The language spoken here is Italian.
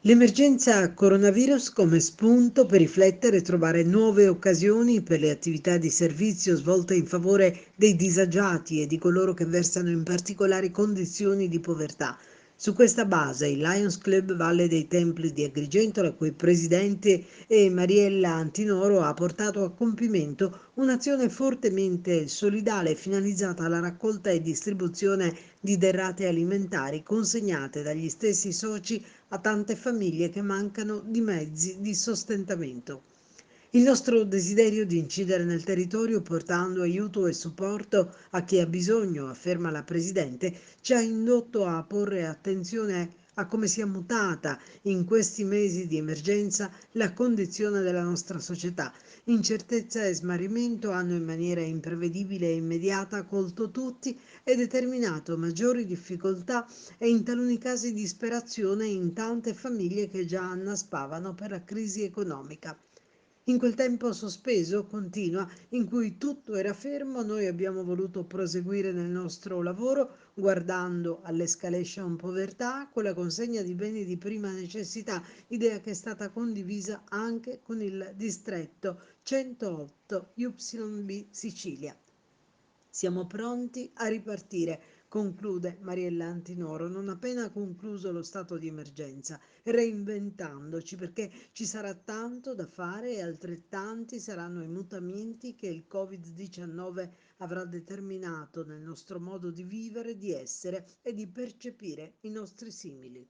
L'emergenza coronavirus come spunto per riflettere e trovare nuove occasioni per le attività di servizio svolte in favore dei disagiati e di coloro che versano in particolari condizioni di povertà. Su questa base il Lions Club Valle dei Templi di Agrigento, la cui presidente è Mariella Antinoro, ha portato a compimento un'azione fortemente solidale finalizzata alla raccolta e distribuzione di derrate alimentari consegnate dagli stessi soci a tante famiglie che mancano di mezzi di sostentamento. Il nostro desiderio di incidere nel territorio portando aiuto e supporto a chi ha bisogno, afferma la Presidente, ci ha indotto a porre attenzione a come sia mutata in questi mesi di emergenza la condizione della nostra società. Incertezza e smarrimento hanno in maniera imprevedibile e immediata colto tutti e determinato maggiori difficoltà e in taluni casi disperazione in tante famiglie che già annaspavano per la crisi economica. In quel tempo sospeso, continua, in cui tutto era fermo, noi abbiamo voluto proseguire nel nostro lavoro guardando all'escalation povertà con la consegna di beni di prima necessità, idea che è stata condivisa anche con il distretto 108 YB Sicilia. Siamo pronti a ripartire, conclude Mariella Antinoro, non appena concluso lo stato di emergenza, reinventandoci perché ci sarà tanto da fare e altrettanti saranno i mutamenti che il Covid-19 avrà determinato nel nostro modo di vivere, di essere e di percepire i nostri simili.